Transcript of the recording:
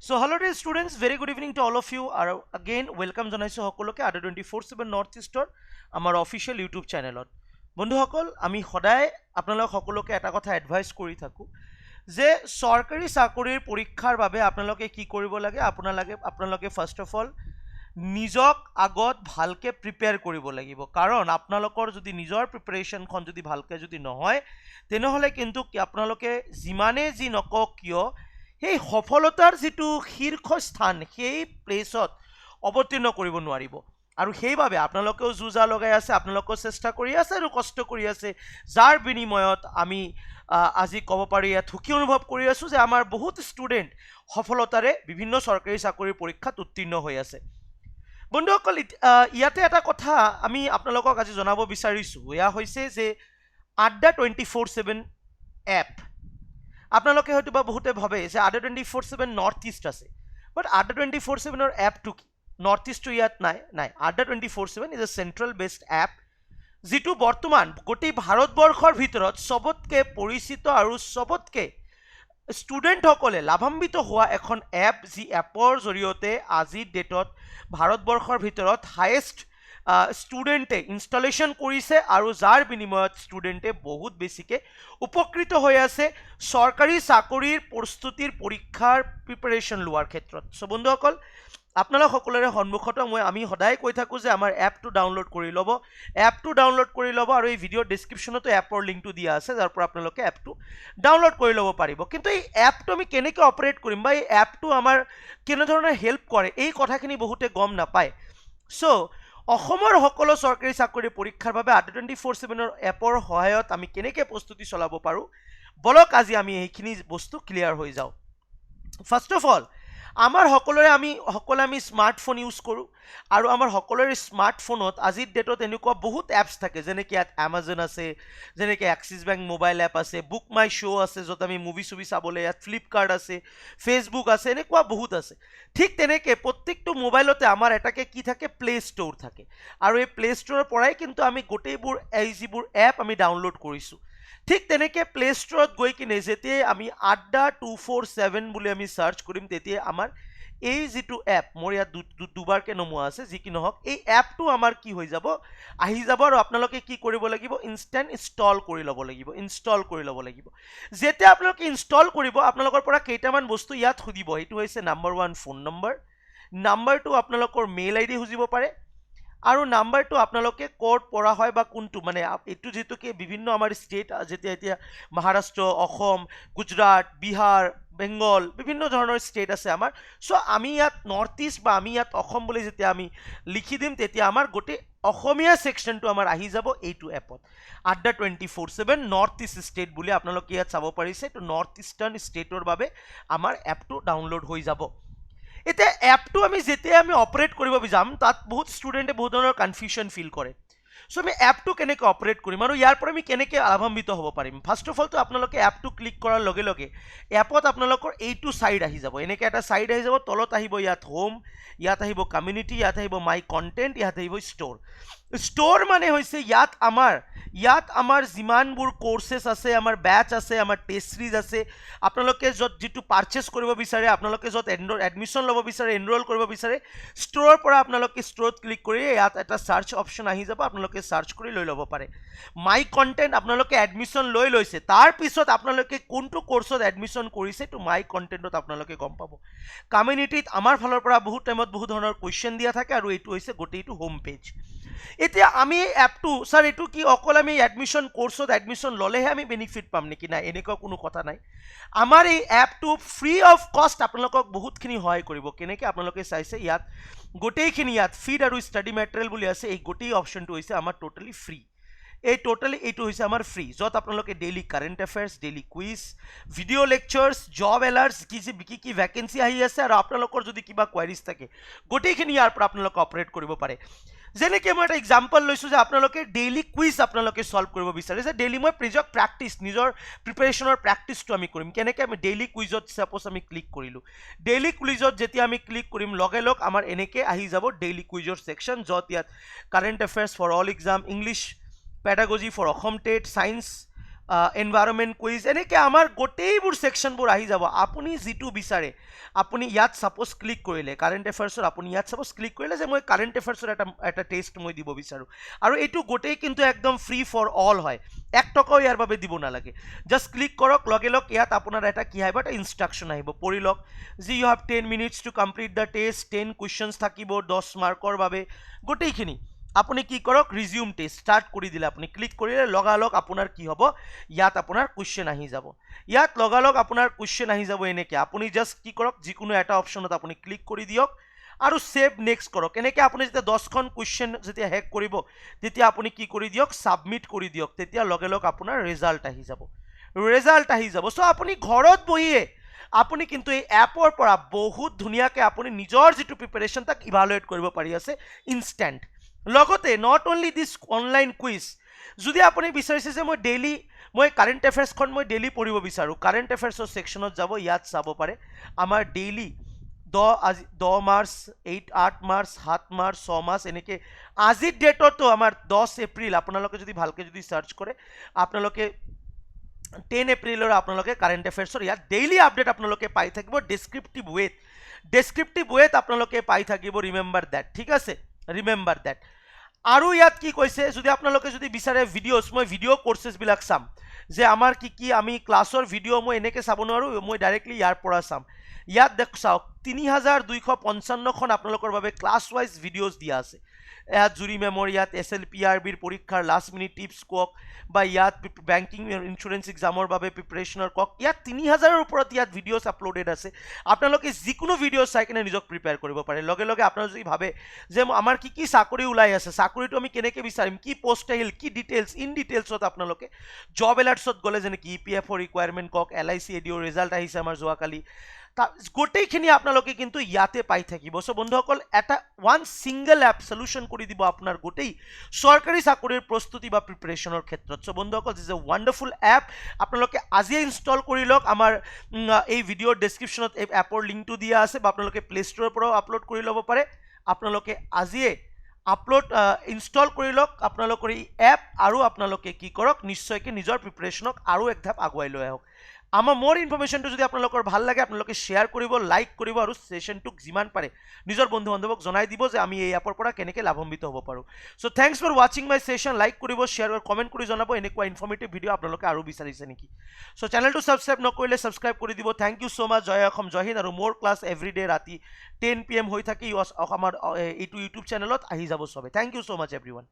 So hello dear students, very good evening to all of you. Again welcome জনাইছো সকলোকে Adda247 North Eastৰ আমাৰ official YouTube চেনেলত। বন্ধুসকল, আমি সদায় আপোনালোক সকলোকে এটা কথা এডভাইস কৰি থাকো যে সৰকাৰি চাকৰিৰ পৰীক্ষাৰ বাবে আপোনালোকে কি কৰিব লাগে। আপোনালোকে ফাৰ্স্ট অফ অল নিজক আগত ভালকে প্ৰিপেয়াৰ কৰিব লাগিব, কাৰণ আপোনালোকৰ যদি নিজৰ প্ৰিপাৰেচনখন যদি ভালকে যদি নহয় তেনেহলে কিন্তু আপোনালোকে যিমানে যি নকক কিয় এই সফলতাৰ যেটো শীৰ্ষস্থান সেই প্লেসত অৱতীৰ্ণ কৰিব নোৱাৰিব। আৰু সেইভাবে আপোনালোকেও যুজা লগাই আছে, আপোনালোকেও চেষ্টা কৰি আছে আৰু কষ্ট কৰি আছে, যাৰ বিনিময়ত আমি আজি ক'ব পাৰি সুখী অনুভৱ কৰি আছো যে আমাৰ বহুত ষ্টুডেন্ট সফলতাৰে বিভিন্ন চৰকাৰী চাকৰিৰ পৰীক্ষাত উত্তীৰ্ণ হৈ আছে। বন্ধুসকল, ইয়াতে এটা কথা আমি আপোনালোকক আজি জনাব বিচাৰিছো, এয়া হৈছে যে Adda247 App। আপোনালোকে হয়তো বা বহুতে ভাবে যে Adda247 নৰ্থ ইষ্ট আছে, বাট Adda247 ৰ এপটো কি নৰ্থ ইষ্ট ইয়াত নাই। Adda247 is a central based app, যেটো বৰ্তমান গোটেই ভাৰতবৰ্ষৰ ভিতৰত সবতকে পৰিচিত আৰু সবতকে ষ্টুডেন্ট সকলে লাভান্বিত হোৱা এখন এপ, যি এপৰ জৰিয়তে আজিৰ ডেটত ভাৰতবৰ্ষৰ ভিতৰত হাইয়েষ্ট ষ্টুডেন্টে ইনষ্টলেশন কৰিছে আৰু যাৰ বিনিময়ত ষ্টুডেন্টে বহুত বেছিকে উপকৃত হৈ আছে সৰকাৰি চাকৰিৰ প্ৰস্তুতিৰ পৰীক্ষাৰ প্ৰিপাৰেচন লোৱাৰ ক্ষেত্ৰত। সো বন্ধুসকল, আপোনালোক সকলোৰে সন্মুখত আমি সদায় কৈ থাকো যে আমাৰ এপটো ডাউনলোড কৰি ল'ব আৰু এই ভিডিঅ' ডেসক্ৰিপচনতো এপৰ লিংকটো দিয়া আছে, যাৰ পৰা আপোনালোকে এপটো ডাউনলোড কৰি ল'ব পাৰিব। কিন্তু এই এপটো আমি কেনেকৈ অপাৰেট কৰিম বা এই এপটো আমাৰ কেনে ধৰণৰ হেল্প কৰে এই কথাখিনি বহুতে গম নাপায়। সো অসমৰ সকলো চৰকাৰী চাকৰি পৰীক্ষাৰ বাবে Adda247 এপৰ সহায়ত আমি কেনেকৈ প্ৰস্তুতি চলাব পাৰো, বলক আজি আমি এইখিনি বস্তু ক্লিয়াৰ হৈ যাও। ফাৰ্স্ট অফ অল, আমাৰ সকলোৰে আমি স্মাৰ্টফোন ইউজ কৰো, আৰু আমাৰ সকলোৰে স্মাৰ্টফোনত আজিৰ ডেটত এনেকুৱা বহুত এপছ থাকে, যেনেকৈ ইয়াত Amazon আছে, যেনেকৈ এক্সিছ বেংক মোবাইল এপ আছে, বুক মাই শ্ব' আছে য'ত আমি মুভি চুভি চাবলৈ, ইয়াত ফ্লিপকাৰ্ট আছে, ফেচবুক আছে, এনেকুৱা বহুত আছে। ঠিক তেনেকৈ প্ৰত্যেকটো মোবাইলতে আমাৰ এটাকে কি থাকে, প্লে ষ্ট'ৰ থাকে, আৰু এই প্লে ষ্ট'ৰৰ পৰাই কিন্তু আমি গোটেইবোৰ এই যিবোৰ এপ আমি ডাউনলোড কৰিছোঁ। ঠিক তেনেকৈ প্লে ষ্ট'ৰত গৈ কিনে যেতিয়াই আমি Adda247 বুলি আমি সাৰ্চ কৰিম, তেতিয়া আমাৰ এই যেটো এপ, মোৰ ইয়াত দুবাৰকে নমোৱা আছে, যি কি নহওক এই এপটো আমাৰ কি হৈ যাব, আহি যাব, আৰু আপোনালোকে কি কৰিব লাগিব, ইনষ্টেন্ট ইনষ্টল কৰি ল'ব লাগিব। যেতিয়া আপোনালোকে ইনষ্টল কৰিব, আপোনালোকৰ পৰা কেইটামান বস্তু ইয়াত খুজিব। এইটো হৈছে নাম্বাৰ 1 ফোন নাম্বাৰ 2 আপোনালোকৰ মেইল আইডি খুজিব পাৰে, আৰু নাম্বাৰ 2 আপোনালোকে ক'ত পঢ়া হয় বা কোনটো, মানে এইটো যেটো কি বিভিন্ন আমাৰ ষ্টেট, যেতিয়া এতিয়া মহাৰাষ্ট্ৰ, অসম, গুজৰাট, বিহাৰ, বেংগল, বিভিন্ন ধৰণৰ ষ্টেট আছে আমাৰ। সো আমি ইয়াত নৰ্থ ইষ্ট বা আমি ইয়াত অসম বুলি যেতিয়া আমি লিখি দিম, তেতিয়া আমাৰ গোটেই অসমীয়া সেকশনটো আমাৰ আহি যাব এইটো এপত। Adda247 নৰ্থ ইষ্ট ষ্টেট বুলি আপোনালোকে ইয়াত চাব পাৰিছে, তো নৰ্থ ইষ্টাৰ্ণ ষ্টেটৰ বাবে আমাৰ এপটো ডাউনলোড হৈ যাব। এতিয়া এপটো আমি যেতিয়া আমি অপাৰেট কৰিব যাম, তাত বহুত ষ্টুডেণ্টে বহুত ধৰণৰ কনফিউজন ফিল কৰে। সো আমি এপটো কেনেকৈ অপাৰেট কৰিম আৰু ইয়াৰ পৰা আমি কেনেকৈ লাভান্বিত হ'ব পাৰিম। ফাৰ্স্ট অফ অলটো আপোনালোকে এপটো ক্লিক কৰাৰ লগে লগে এপত আপোনালোকৰ এইটো সাইড আহি যাব, এনেকৈ এটা সাইড আহি যাব। তলত আহিব ইয়াত হোম, ইয়াত আহিব কমিউনিটি, ইয়াত আহিব মাই কন্টেন্ট, ইয়াত আহিব ষ্ট'ৰ মানে হৈছে ইয়াত আমাৰ যিমানবোৰ কোৰ্सेছ আছে, আমাৰ বেচ আছে, আমাৰ টেষ্ট সিৰিজ আছে, আপোনালোকে য'ত যেটো পাৰচেজ কৰিব বিচাৰে, আপোনালোকে য'ত এডমিশ্যন ল'ব বিচাৰে, এনৰোল কৰিব বিচাৰে, ষ্ট'ৰৰ পৰা আপোনালোকে ষ্ট'ৰত ক্লিক কৰি ইয়াত এটা সাৰ্চ অপশ্যন আহি যাব, আপোনালোকে সাৰ্চ কৰি লৈ ল'ব পাৰে। মাই কন্টেন্ট আপোনালোকে এডমিশ্যন লৈছে, তাৰ পিছত আপোনালোকে কোনটো কোৰ্সত এডমিশ্যন কৰিছে তো মাই কন্টেন্টত আপোনালোকে গম পাব। কমিউনিটিত আমাৰ ফালৰ পৰা বহুত টাইমত বহুত ধৰণৰ কোৱেশ্চন দিয়া থাকে, আৰু এইটো হৈছে গোটেইটো হোম পেজ। এতিয়া আমি এপটো স্যাৰ এইটো কি অকল আমি এডমিশ্যন কোৰ্সত এডমিশ্যন ললেহে আমি বেনিফিট পাম নেকি? নাই, এনেকুৱা কোনো কথা নাই। আমাৰ এই এপটো ফ্ৰী অফ কষ্ট আপোনালোকক বহুতখিনি সহায় কৰিব। কেনেকৈ আপোনালোকে চাইছে, ইয়াত গোটেইখিনি ইয়াত ফিড আৰু ষ্টাডি মেটেৰিয়েল বুলি আছে, এই গোটেই অপশ্যনটো হৈছে আমাৰ টোটালি ফ্ৰী। এইটো হৈছে আমাৰ ফ্ৰী, য'ত আপোনালোকে daily current affairs, daily quiz, video' lectures, job alerts, কি ভেকেঞ্চি আহি আছে, আৰু আপোনালোকৰ যদি কিবা কোৱাৰিজ থাকে গোটেইখিনি ইয়াৰ পৰা আপোনালোকে অপাৰেট কৰিব পাৰে। যেনেকৈ মই এটা এক্সাম্পল লৈছোঁ যে আপোনালোকে ডেইলি কুইজ আপোনালোকে সলভ কৰিব বিচাৰে, যে ডেইলি মই নিজৰ প্ৰিপাৰেশ্যনৰ প্ৰেক্টিছটো আমি কৰিম। কেনেকৈ আমি ডেইলি কুইজত সাপোজ আমি ক্লিক কৰিলোঁ, ডেইলি কুইজত যেতিয়া আমি ক্লিক কৰিম লগে লগ আমাৰ এনেকৈ আহি যাব ডেইলি কুইজৰ সেকশন, য'ত ইয়াত current affairs for all exam, English pedagogy for Assam TET, science environment quiz এনেকৈ আমাৰ গোটেইবোৰ ছেকশ্যনবোৰ আহি যাব আপুনি যিটো বিচাৰে আপুনি ইয়াত ছাপ'জ ক্লিক কৰিলে কাৰেণ্ট এফেয়াৰ্ছৰ আপুনি ইয়াত ছাপ'জ ক্লিক কৰিলে যে মই কাৰেণ্ট এফেয়াৰ্ছৰ এটা টেষ্ট মই দিব বিচাৰোঁ আৰু এইটো গোটেই কিন্তু একদম ফ্ৰী ফৰ অল হয় 1 টকাও ইয়াৰ বাবে দিব নালাগে জাষ্ট ক্লিক কৰক লগে লগ ইয়াত আপোনাৰ এটা কি আহিব এটা ইনষ্ট্ৰাকশ্যন আহিব পঢ়ি লওক যি you have 10 minutes to complete the test 10 questions থাকিব 10 মাৰ্কৰ বাবে গোটেইখিনি আপুনি কি কৰক ৰিজিউম টেষ্ট ষ্টাৰ্ট কৰি দিলে আপুনি ক্লিক কৰিলে লগালগ আপোনাৰ কি হ'ব ইয়াত আপোনাৰ কুৱেশ্যন আহি যাব ইয়াত লগালগ আপোনাৰ কুৱেশ্যন আহি যাব এনেকৈ আপুনি জাষ্ট কি কৰক যিকোনো এটা অপশ্যনত আপুনি ক্লিক কৰি দিয়ক আৰু সেভ নেক্সট কৰক এনেকৈ আপুনি যেতিয়া 10খন কুৱেশ্যন যেতিয়া হেক কৰিব তেতিয়া আপুনি কি কৰি দিয়ক সাবমিট কৰি দিয়ক তেতিয়া লগালগ আপোনাৰ ৰিজাল্ট আহি যাব সো আপুনি ঘৰত বহিয়ে আপুনি কিন্তু এই এপৰ পৰা বহুত ধুনীয়াকৈ আপুনি নিজৰ যিটো প্ৰিপাৰেশ্যন তাক ইভালুৱেট কৰিব পাৰি আছে ইনষ্টেণ্ট লগতে not only this online quiz যদি আপুনি বিচাৰিছে যে মই কাৰেণ্ট এফেয়াৰ্ছখন মই ডেইলি পঢ়িব বিচাৰোঁ কাৰেণ্ট এফেয়াৰ্ছৰ ছেকশ্যনত যাব ইয়াত চাব পাৰে আমাৰ daily 10 March 8 March 7 March 6 March এনেকৈ আজিৰ ডেটতো আমাৰ 10 এপ্ৰিল আপোনালোকে যদি ভালকৈ যদি চাৰ্চ কৰে আপোনালোকে 10 এপ্ৰিলৰ আপোনালোকে কাৰেণ্ট এফেয়াৰ্ছৰ ইয়াত ডেইলি আপডেট আপোনালোকে পাই থাকিব ডেছক্ৰিপটিভ ৱেত আপোনালোকে পাই থাকিব ৰিমেম্বাৰ দ্যাট ঠিক আছে ৰিমেম্বাৰ দ্যাট আৰু ইয়াত কি কৈছে যদি আপোনালোকে যদি বিচাৰে ভিডিঅ'ছ মই ভিডিঅ' কোৰ্চেছবিলাক চাম যে আমাৰ কি আমি ক্লাছৰ ভিডিঅ' মই এনেকৈ চাব নোৱাৰোঁ মই ডাইৰেক্টলি ইয়াৰ পৰা চাম ইয়াত চাওক 3255খন আপোনালোকৰ বাবে ক্লাছ ৱাইজ ভিডিঅ'ছ দিয়া আছে ইয়াত জুৰি মেমৰ ইয়াত SLPRBৰ পৰীক্ষাৰ লাষ্ট মিনিট টিপছ কওক বা ইয়াত বেংকিং ইঞ্চুৰেঞ্চ এক্সামৰ বাবে প্ৰিপাৰেশ্যনৰ কওক ইয়াত 3000ৰ ওপৰত ইয়াত ভিডিঅ'ছ আপলোডেড আছে আপোনালোকে যিকোনো ভিডিঅ' চাই কিনে নিজক প্ৰিপেয়াৰ কৰিব পাৰে লগে লগে আপোনাৰ যদি ভাবে যে আমাৰ কি চাকৰি ওলাই আছে চাকৰিটো আমি কেনেকৈ বিচাৰিম কি পোষ্ট আহিল কি ডিটেইলছ ইন ডিটেইলছত আপোনালোকে জব এলাৰ্টছত গ'লে যেনেকৈ EPFৰ ৰিকুৱাৰমেণ্ট কওক LIC এডিঅ'ৰ ৰিজাল্ট আহিছে আমাৰ যোৱাকালি গোটেইখিনি আপোনালোকে কিন্তু ইয়াতে পাই থাকিব সো বন্ধুসকল এটা ওৱান সিঙ্গল এপ সলিউশন কৰি দিব আপোনাৰ গোটেই সৰকাৰি চাকৰিৰ প্ৰস্তুতি বা প্ৰিপাৰেশ্যনৰ ক্ষেত্ৰত সো বন্ধুসকল দিস ইজ এ ওয়ান্ডাৰফুল এপ আপোনালোকে আজি ইনষ্টল কৰি লওক আমাৰ এই ভিডিঅ'ৰ ডেসক্ৰিপশ্যনত এই এপৰ লিংকটো দিয়া আছে বা আপোনালোকে প্লে ষ্টৰৰ পৰাও আপলোড কৰি ল'ব পাৰে আপোনালোকে আজিয়ে আপলোড ইনষ্টল কৰি লওক আপোনালোকৰ এই এপ আৰু আপোনালোকে কি কৰক নিশ্চয়কৈ নিজৰ প্ৰিপাৰেশ্যনক আৰু এক ধাপ আগুৱাই লৈ আহক আমাৰ মোৰ ইনফৰমেশ্যনটো যদি আপোনালোকৰ ভাল লাগে আপোনালোকে শ্বেয়াৰ কৰিব লাইক কৰিব আৰু সেশনটোক যিমান পাৰে নিজৰ বন্ধু বান্ধৱক জনাই দিব যে আমি এই এপৰ পৰা কেনেকৈ লাভান্বিত হ'ব পাৰোঁ সো থ্যাংকস ফৰ ৱাচিং মাই সেশন লাইক কৰিব শ্বেয়াৰ আৰু কমেণ্ট কৰি জনাব এনেকুৱা ইনফৰ্মেটিভ ভিডিঅ' আপোনালোকে আৰু বিচাৰিছে নেকি সো চেনেলটো ছাবস্ক্ৰাইব নকৰিলে ছাবস্ক্ৰাইব কৰি দিব থ্যাংক ইউ সো মাচ জয় অসম জয় হিন্দ আৰু মোৰ ক্লাছ এভৰিডে ৰাতি 10 PM হৈ থাকে আমাৰ এইটো ইউটিউব চেনেলত আহি যাব সবে থ্যাংক ইউ সো মাচ এভৰিৱান